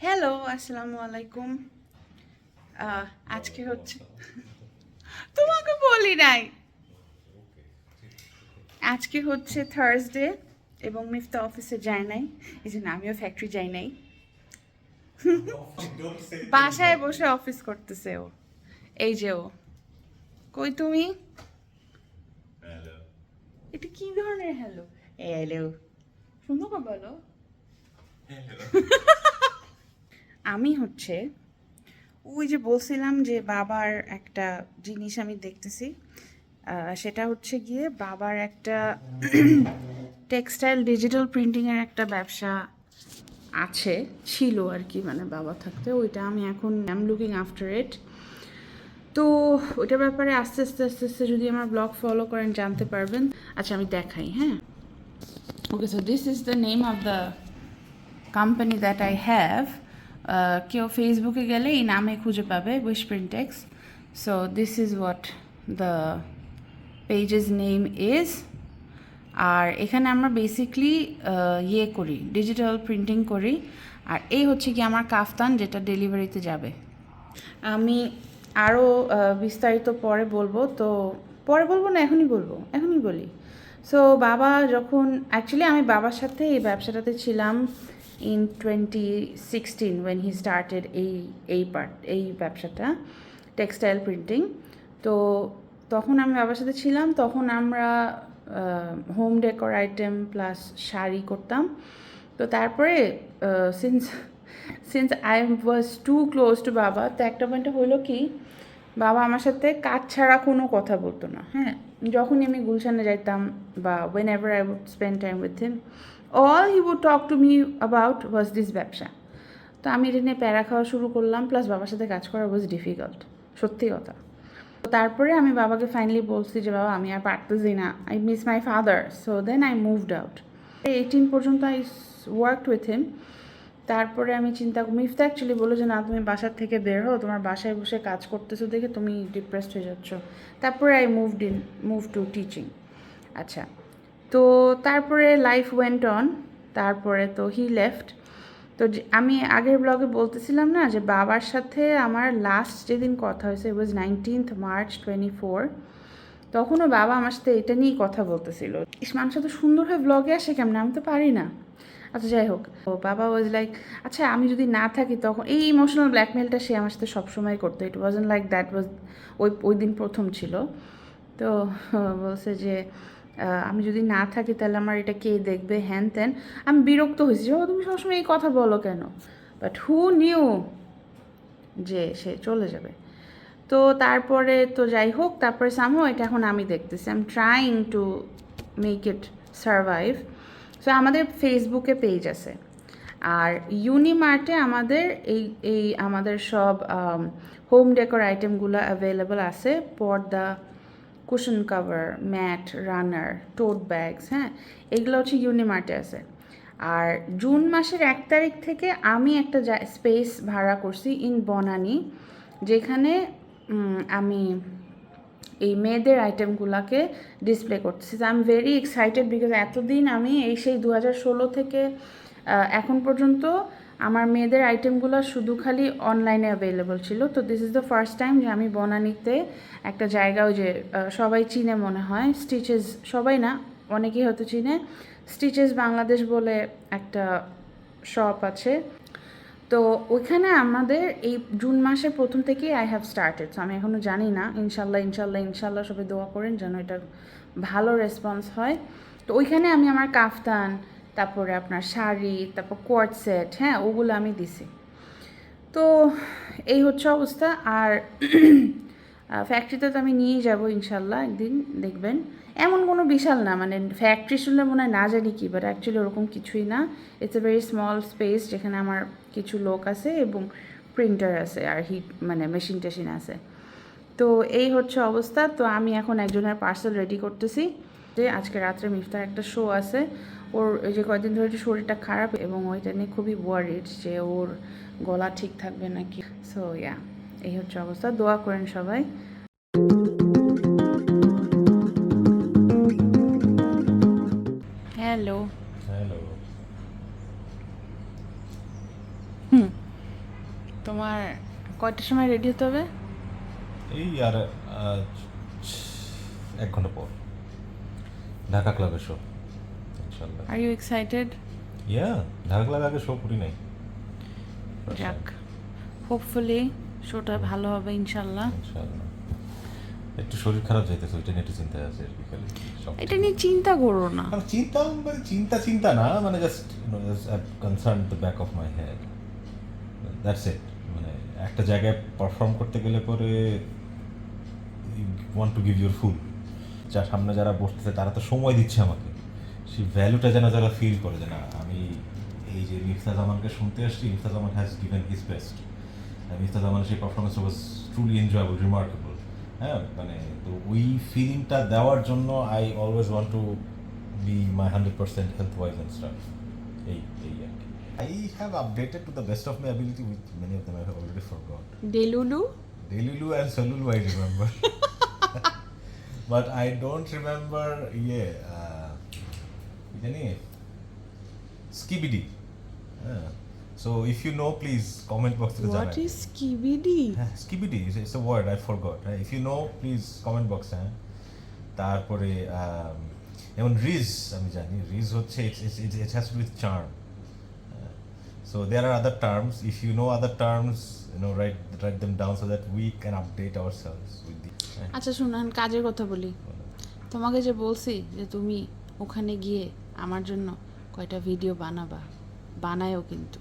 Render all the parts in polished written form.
Hello, আসসালামু আলাইকুম। আজকে হচ্ছে তোমাকে বলি নাই। আজকে হচ্ছে থার্সডে এবং মিফতা অফিসে যায় নাই, এই জন্য আমিও ফ্যাক্টরি যাই নাই। বাসায় বসে অফিস করতেছে ও। এই যে ও, কই তুমি? এটা কি ধরনের হ্যালো? হ্যালো, সুন্দর করে বলো। আমি হচ্ছে ওই যে বলছিলাম যে বাবার একটা জিনিস আমি দেখতেছি, সেটা হচ্ছে গিয়ে বাবার একটা টেক্সটাইল ডিজিটাল প্রিন্টিংয়ের একটা ব্যবসা আছে, ছিল আর কি, মানে বাবা থাকতে। ওইটা আমি এখন I am looking after it. তো ওইটার ব্যাপারে আস্তে আস্তে আস্তে আস্তে যদি আমার ব্লগ ফলো করেন জানতে পারবেন। আচ্ছা আমি দেখাই, হ্যাঁ। Okay, so this is the name of the company that I have. কেউ ফেসবুকে গেলে এই নামে খুঁজে পাবে, wish printex. So this is what the pages name is. আর এখানে আমরা বেসিকলি ইয়ে করি, ডিজিটাল প্রিন্টিং করি। আর এই হচ্ছে কি আমার কাফতান, যেটা ডেলিভারিতে যাবে। আমি আরও বিস্তারিত পরে বলবো, তো পরে বলবো না, এখনই বলবো, এখনই বলি। সো বাবা যখন, অ্যাকচুয়ালি আমি বাবার সাথে এই ব্যবসাটাতে ছিলাম ইন 2016 ওয়েন হি স্টার্টেড এই ব্যবসাটা, টেক্সটাইল প্রিন্টিং। তো তখন আমি বাবার সাথে ছিলাম, তখন আমরা home decor item plus sari করতাম। তো তারপরে since since I was too close to বাবা, তো একটা পয়েন্টে হলো কি, বাবা আমার সাথে কাজ ছাড়া কোনো কথা বলতো না, হ্যাঁ। যখনই আমি গুলশানে যাইতাম বা whenever I would spend time with him, all he would talk to me about was this ব্যবসা। তো আমি এটা নিয়ে প্যারা খাওয়া শুরু করলাম, প্লাস বাবার সাথে কাজ করা ওয়াজ ডিফিকাল্ট, সত্যি কথা। তো তারপরে আমি বাবাকে ফাইনালি বলছি যে বাবা আমি আর পারতেছি না, I miss my father. So then I moved out. 18 পর্যন্ত আই ওয়ার্কড উইথ হিম। তারপরে আমি চিন্তা, মিফতা অ্যাকচুয়ালি বললো যে না তুমি বাসার থেকে বের হও, তোমার বাসায় বসে কাজ করতেছো দেখে তুমি ডিপ্রেসড হয়ে যাচ্ছ। তারপরে আই মুভ টু টিচিং। আচ্ছা, তো তারপরে লাইফ ওয়েন্ট অন। তারপরে তো হি লেফট। তো আমি আগের ব্লগে বলতেছিলাম না যে বাবার সাথে আমার লাস্ট যেদিন কথা হয়েছে ওয়াজ 19th March 2024। তখনও বাবা আমার সাথে এটা নিয়েই কথা বলতেছিল, মানুষ তো সুন্দর হয়ে ব্লগে আসে কেমন, আমি তো পারি না। আচ্ছা যাই হোক, তো বাবা ওয়াজ লাইক আচ্ছা আমি যদি না থাকি, তখন এই ইমোশনাল ব্ল্যাকমেলটা সে আমার সাথে সবসময় করতো। ইট ওয়াজন্ট লাইক দ্যাট ওয়াজ ওই দিন প্রথম ছিল। তো বলছে যে আমি যদি না থাকি তাহলে আমার এটা কে দেখবে, হ্যান ত্যান। আমি বিরক্ত হয়েছি যে ও তুমি সবসময় এই কথা বলো কেন, বাট হু নিউ যে সে চলে যাবে। তো তারপরে তো যাই হোক, তারপরে সামহাও এটা এখন আমি দেখতেছি, I am trying to make it survive. So আমাদের ফেসবুকে পেজ আছে, আর ইউনিমার্টে আমাদের এই এই আমাদের সব হোম ডেকোর আইটেমগুলো অ্যাভেলেবল আছে। পর্দা, কুশন কাভার, ম্যাট, রানার, টোট ব্যাগস, হ্যাঁ, এগুলো হচ্ছে ইউনিমার্টে আছে। আর জুন মাসের 1 তারিখ থেকে আমি একটা স্পেস ভাড়া করছি ইন বনানী, যেখানে আমি এই মেয়েদের আইটেমগুলোকে ডিসপ্লে করতেছি। I am very excited because এতদিন আমি এই সেই 2016 থেকে এখন পর্যন্ত আমার মেয়েদের আইটেমগুলো শুধু খালি অনলাইনে অ্যাভেলেবল ছিল। তো this is the first time যে আমি বনানীতে একটা জায়গা, ওই যে সবাই চিনে মনে হয় স্টিচেস, সবাই না অনেকেই হয়তো চিনে, স্টিচেস বাংলাদেশ বলে একটা শপ আছে। তো ওইখানে আমাদের এই জুন মাসের প্রথম থেকেই আই হ্যাভ স্টার্টেড। সো আমি এখনও জানি না, ইনশাল্লাহ ইনশাল্লাহ ইনশাল্লাহ সবাই দোয়া করেন যেন এটা ভালো রেসপন্স হয়। তো ওইখানে আমি আমার কাফতান, তারপরে আপনার শাড়ি, তারপর কোয়ার্ড সেট, হ্যাঁ, ওগুলো আমি দিছি। তো এই হচ্ছে অবস্থা। আর ফ্যাক্টরিতে তো আমি নিয়েই যাবো ইনশাল্লাহ, একদিন দেখবেন। এমন কোনো বিশাল না, মানে ফ্যাক্টরি শুনলে মনে হয় না জানি কি, বাট অ্যাকচুয়ালি ওরকম কিছুই না। It's a very small space, যেখানে আমার কিছু লোক আছে এবং প্রিন্টার আছে আর হিট মানে মেশিন টেশিন আছে। তো এই হচ্ছে অবস্থা। তো আমি এখন একজনের পার্সেল রেডি করতেছি, যে আজকে রাত্রে মিফতার একটা শো আছে। ওর এই যে কয়েকদিন ধরে একটু শরীরটা খারাপ, এবং ওইটা নিয়ে খুবই ওয়ারিড যে ওর গলা ঠিক থাকবে নাকি। সো ইয়া, এই হচ্ছে অবস্থা, দোয়া করেন সবাই। হ্যালো। হ্যালো। হুম, তোমার কয়টার সময় রেডি হতে হবে? এই আর 1 ঘন্টা পর ঢাকা ক্লাবের শো ইনশাল্লাহ। Are you excited? Yeah, Dhaka ক্লাবে আগে শো করি নাই। যাক, হোপফুলি শোটা ভালো হবে ইনশাল্লাহ। ইনশাল্লাহ। একটু শরীর খারাপ যাইতেছে, ওইটা নিয়ে একটু চিন্তায় আছে আর কি। খালি এটা নিয়ে চিন্তা করো না। চিন্তা মানে চিন্তা না, মানে just concern the back of my head, that's it. মানে একটা জায়গায় পারফর্ম করতে গেলে পরে want to give your full. যার সামনে যারা বসতেছে তারা তো সময় দিচ্ছে আমাকে, সেই ভ্যালুটা যেন যারা ফিল করে যে না, আমি এই যে মিফতা জামানকে শুনতে আসছি, মিফতা জামান has given his best. Mifta জামানের সেই পারফরমেন্স ওয়াজ ট্রুলি এনজয়েবল, রিমার্কেবল। হ্যাঁ, মানে তো ওই ফিলিংটা দেওয়ার জন্য I always want to B my 100% health wise and staff. এই এই আর কি। I have updated to the best of my ability with many of them I have already forgot. Delulu, Delulu and Solulu I remember. But I don't remember, Skibidi. Yeah. So if you know, please comment box to what is skibidi? Skibidi it's a word I forgot. If you know, please comment box. তারপরে যেমন ridge আমি জানি, ridge হচ্ছে it has to do with charm. So there are other terms. If you know other terms, write them down so that we can update ourselves with the. আচ্ছা শুনুন, কাজের কথা বলি। তোমাকে যে বলছি যে তুমি ওখানে গিয়ে আমার জন্য কয়টা ভিডিও বানায়ও কিন্তু।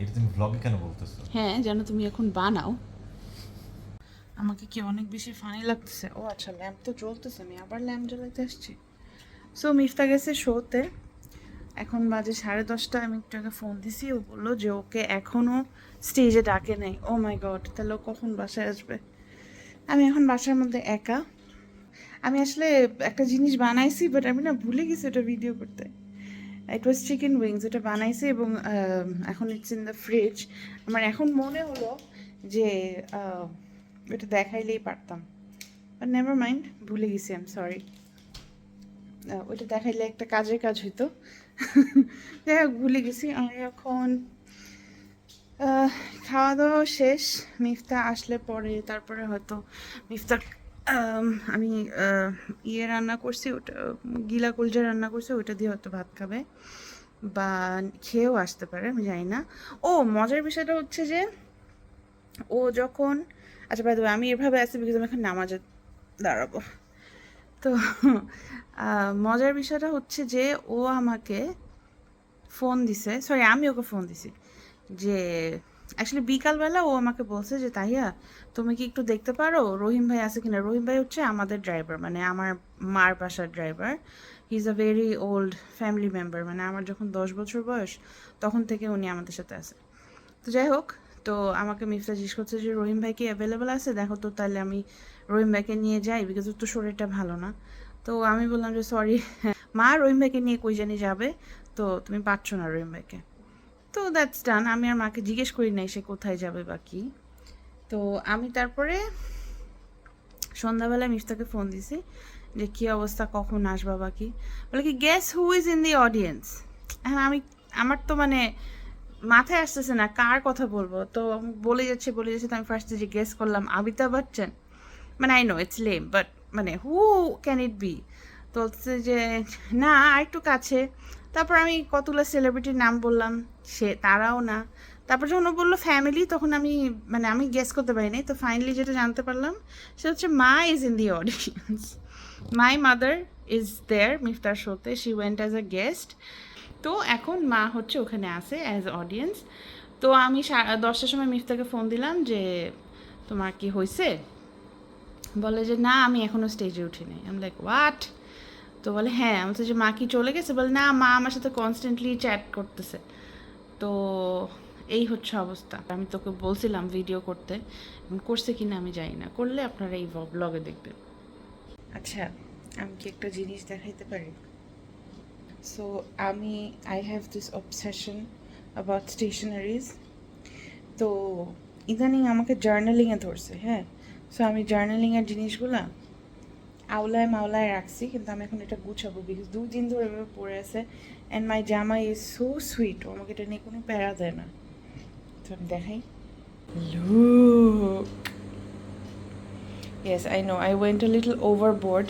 এটা তুমি ভ্লগে কেন বলতেছো? হ্যাঁ, যেন তুমি এখন বানাও। আমাকে কি অনেক বেশি ফানি লাগতেছে। ও আচ্ছা, ল্যাম্প তো জ্বলতেছে, আমি আবার ল্যাম্প জ্বালাতে আসছি। সো মিফতা গেছে শোতে, এখন বাজে 10:30। আমি একটু আগে ফোন দিছি, ও বললো যে ওকে এখনও স্টেজে ডাকে নাই। ও মাই গড, তাহলে ও কখন বাসায় আসবে? আমি এখন বাসার মধ্যে একা। আমি আসলে একটা জিনিস বানাইছি, বাট আমি না ভুলে গেছি ওটা ভিডিও করতে। ইট ওয়াজ চিকেন উইংস, ওটা বানাইছি এবং এখন ইটস ইন দ্য ফ্রিজ। আমার এখন মনে হলো যে ওটা দেখাইলেই পারতাম, বাট নেভার মাইন্ড, ভুলে গেছি। I am sorry. ওইটা দেখাইলে একটা কাজের কাজ হইতো। যাই হোক, ভুলে গেছি। আমি এখন খাওয়া দাওয়া শেষ। মিফতা আসলে পরে তারপরে হয়তো মিফতার আমি রান্না করছি, ওটা গিলা কলজা রান্না করছি, ওইটা দিয়ে হয়তো ভাত খাবে বা খেয়েও আসতে পারে, আমি জানি না। ও মজার বিষয়টা হচ্ছে যে ও যখন, আচ্ছা বাই দ্য ওয়ে, আমি এভাবে আছি বিকজ আমি এখন নামাজে দাঁড়াবো। তো মজার বিষয়টা হচ্ছে যে ও আমাকে ফোন দিছে, সরি আমি ওকে ফোন দিছি, যে অ্যাকচুয়ালি বিকালবেলা ও আমাকে বলছে যে তাইয়া তুমি কি একটু দেখতে পারো রহিম ভাই আছে কিনা। রহিম ভাই হচ্ছে আমাদের ড্রাইভার, মানে আমার মার বাসার driver. He is a very old family member, মানে আমার যখন 10 বছর বয়স তখন থেকে উনি আমাদের সাথে আছে। তো যাই হোক, তো আমাকে মিফতা জিজ্ঞেস করছে যে রহিম ভাই কি অ্যাভেলেবেল আছে, দেখো তো তাহলে আমি রহিম ভাইকে নিয়ে যাই, বিকজ ওর তো শরীরটা ভালো না। তো আমি বললাম যে সরি মা, রহিম ভাইকে নিয়ে কই জানি যাবে, তো তুমি পারছো না রহিম ভাইকে। তো দ্যাটস ডান। আমি আর মাকে জিজ্ঞেস করি নাই সে কোথায় যাবে বা কি। তো আমি তারপরে সন্ধ্যাবেলায় মিফতাকে ফোন দিছি যে কী অবস্থা, কখন আসবা বা কি। বলে কি guess who is in the audience. হ্যাঁ, আমার তো মানে মাথায় আসতেছে না কার কথা বলবো, তো বলে যাচ্ছে তো আমি ফার্স্টে যে গেস করলাম অমিতাভ বচ্চন। মানে I know it's lame, but মানে হু ক্যান ইট বি। তো হচ্ছে যে না, আর একটু কাছে। তারপর আমি কতগুলো সেলিব্রিটির নাম বললাম, তারাও না। তারপর যখন ও বললো ফ্যামিলি, তখন আমি গেস করতে পারিনি। তো ফাইনালি যেটা জানতে পারলাম সেটা হচ্ছে মা is in the audience. My mother is there মিফতার শোতে, she went as a guest. তো এখন মা হচ্ছে ওখানে আসে অ্যাজ অডিয়েন্স। তো আমি 10টার সময় মিফতাকে ফোন দিলাম যে তোমার কি হয়েছে। বলে যে না, আমি এখনও স্টেজে উঠিনি। আমি লাইক হোয়াট? তো বলে হ্যাঁ। আমি বলছি যে মা কি চলে গেছে? বলে না, মা আমার সাথে কনস্ট্যান্টলি চ্যাট করতেছে। তো এই হচ্ছে অবস্থা। আমি তোকে বলছিলাম ভিডিও করতে, করছে কি না আমি জানি না, করলে আপনারা এই ব্লগে দেখবেন। আচ্ছা, আমি কি একটা জিনিস দেখাইতে পারি? So I have this obsession about stationeries. তো ইদানিং আমাকে জার্নালিংয়ে ধরছে। হ্যাঁ, সো আমি জার্নালিংয়ের জিনিসগুলা মাওলায় রাখছি, কিন্তু আমি এখন এটা গুছাবো বিকজ 2 দিন ধরে এভাবে পড়ে আছে। অ্যান্ড মাই জামা ইজ সো সুইট, ও আমাকে এটা নিয়ে কোনো প্যারা দেয় না। তো আমি দেখাই। Look. Yes, I know. I went a little overboard.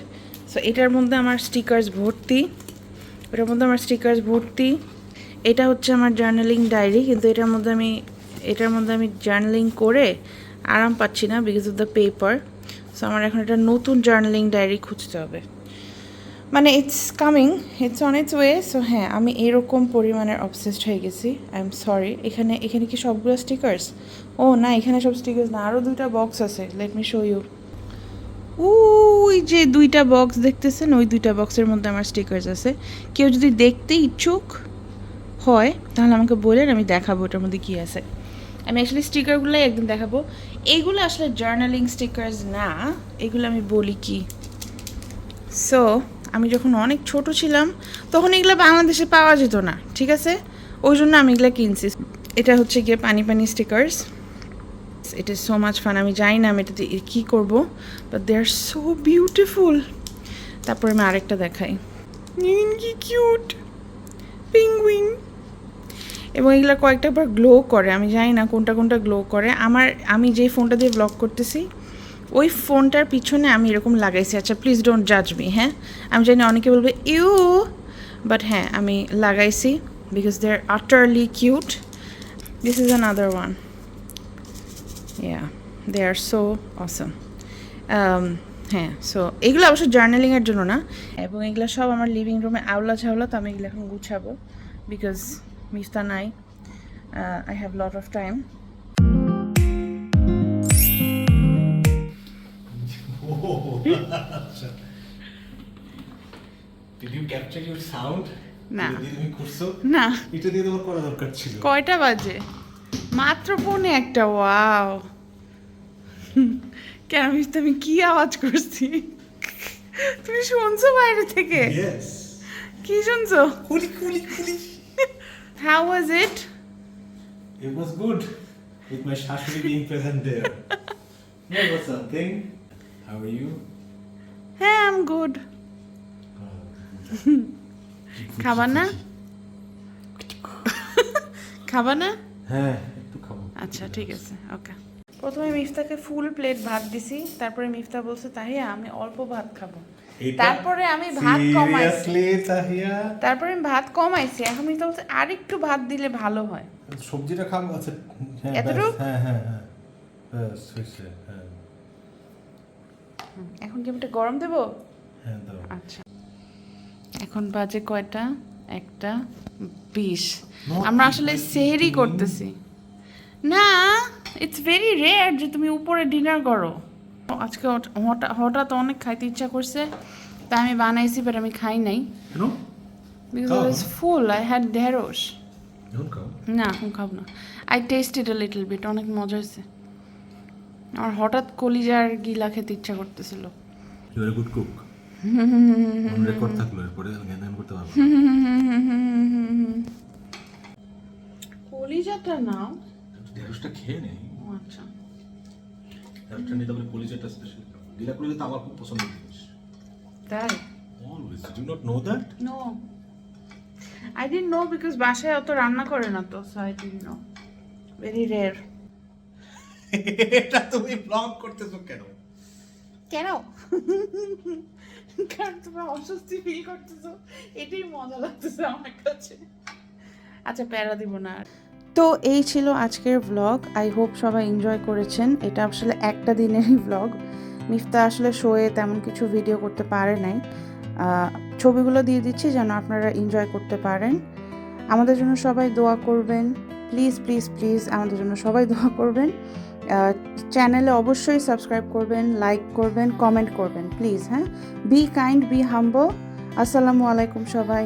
So এটার মধ্যে আমার স্টিকার্স ভর্তি, এটার মধ্যে আমার স্টিকার্স ভর্তি। এটা হচ্ছে আমার জার্নালিং ডায়েরি, কিন্তু এটার মধ্যে আমি জার্নালিং করে আরাম পাচ্ছি না because of the paper. So আমার এখন একটা নতুন জার্নালিং ডায়েরি খুঁজতে হবে, মানে it's coming, it's on its way. So হ্যাঁ, আমি এরকম পরিমাণের অবসেসড হয়ে গেছি। I am sorry. এখানে কি সবগুলো স্টিকার্স? ও না, এখানে সব স্টিকার্স না, আরও 2টা বক্স আছে। Let me show you. ওই যে 2টা বক্স দেখতেছেন, ওই 2টা বক্সের মধ্যে আমার স্টিকার্স আছে। কেউ যদি দেখতে ইচ্ছুক হয় তাহলে আমাকে বলেন, আমি দেখাবো ওটার মধ্যে কী আছে। আমি অ্যাকচুয়ালি স্টিকারগুলোই একদিন দেখাবো। এইগুলো আসলে জার্নালিং স্টিকার্স না, এগুলো আমি বলি কি। সো আমি যখন অনেক ছোট ছিলাম তখন এগুলো বাংলাদেশে পাওয়া যেত না, ঠিক আছে? ওই জন্য আমি এগুলো কিনছি। এটা হচ্ছে গিয়ে পানি পানি stickers. It is so much fun. আমি জানি না আমি এটাতে কী করবো, but they are so beautiful. তারপরে আমি আরেকটা দেখাই, কি কিউট পেঙ্গুইন। এবং এগুলো কয়েকটা বার গ্লো করে, আমি জানি না কোনটা কোনটা গ্লো করে। আমি যে ফোনটা দিয়ে ব্লগ করতেছি ওই ফোনটার পিছনে আমি এরকম লাগাইছি। আচ্ছা, প্লিজ ডোন্ট জাজ মি, হ্যাঁ? আমি জানি অনেকে বলবে ইউ, বাট হ্যাঁ আমি লাগাইছি because they are utterly cute. This is another one. Yeah, they are so awesome. হ্যাঁ, সো এগুলো অবশ্য জার্নালিংয়ের জন্য না, এবং এগুলো সব আমার লিভিং রুমে আওলা ঝাওলা। তো আমি এগুলো এখন গুছাবো বিকজ মিফতা নাই। I have lot of time. Did you capture your sound? না। এটা দিয়ে তুমি করছো? না, এটা দিয়ে তোমার করা দরকার ছিল। কয়টা বাজে? মাত্র 1:45। ওয়াও, কেন মিফতা, আমি কি আওয়াজ করছি? তুমি শুনছো বাইরে থেকে? Yes. কি শুনছো? Kuli. How was it? It was good. With my shashuri being present there. That was something. How are you? হ্যাঁ, I'm good. খাবা না? খাবা না? হ্যাঁ, একটু খাবো। আচ্ছা, ঠিক আছে, ওকে। প্রথমে মিফতাকে ফুল প্লেট ভাত দিছি, তারপরে মিফতা বলছে তাহিয়া আমি অল্প ভাত খাবো। তারপরে আমি ভাত কমাইছি। Seriously, Tahiya? তারপরে আমি ভাত কমাইছি, এখন মিফতা বলছে আরেকটু ভাত দিলে ভালো হয়। সবজিটা খাবো। আচ্ছা, হ্যাঁ, এতটুকু? হ্যাঁ। ব্যাস, হয়েছে, হ্যাঁ। এখন কি আমি এটা গরম দেবো? হ্যাঁ, দাও। আচ্ছা, এখন বাজে কয়টা? 1:20। Not আমরা আসলে even সেহরি eating. করতেছি না। ইটস ভেরি রেয়ার যে তুমি উপরে ডিনার করো। আজকে হঠাৎ অনেক খাইতে ইচ্ছা করছে, তাই আমি বানাইছি, বাট আমি খাই নাই কেন? বিকজ খাও I was full. I had ঢেঁড়স। এখন খাও। না, এখন খাবো না। I tasted a little bit, অনেক মজা হয়েছে। আমার হঠাৎ কলিজার গিলা খেতে ইচ্ছা করতেছিল। You are good cook. Record থাকলো, এরপরে জ্ঞান করতে পারবো। কলিজাটা নাও। ঢেঁড়সটা খেয়ে নেই। আচ্ছা, ঢেঁড়সটা নিয়ে তারপরে কলিজাটা স্পেশাল। গিলা কলিজা তো আমার খুব পছন্দের জিনিস। তাই? Always. Do not know that? No, I didn't know because বাসায় অত রান্না করে না তো, so I didn't know. Very rare. এটা তুমি ব্লগ করতেছো কেন? কেন? কারণ তোমরা অস্বস্তি ফিল করতেছো, এটাই মজা লাগতেছে আমার কাছে। আচ্ছা, প্যারা দিব না। তো এই ছিল আজকের ব্লগ। আই হোপ সবাই এনজয় করেছেন। এটা আসলে একটা দিনেরই ব্লগ। মিফতা আসলে শোয়ে তেমন কিছু ভিডিও করতে পারে নাই। ছবিগুলো দিয়ে দিচ্ছি যেন আপনারা এনজয় করতে পারেন। আমাদের জন্য সবাই দোয়া করবেন, প্লিজ প্লিজ প্লিজ, আমাদের জন্য সবাই দোয়া করবেন। চ্যানেলে অবশ্যই সাবস্ক্রাইব করবেন, লাইক করবেন, কমেন্ট করবেন প্লিজ, হ্যাঁ। বি কাইন্ড, বি হাম্বল। আসসালামু আলাইকুম সবাই।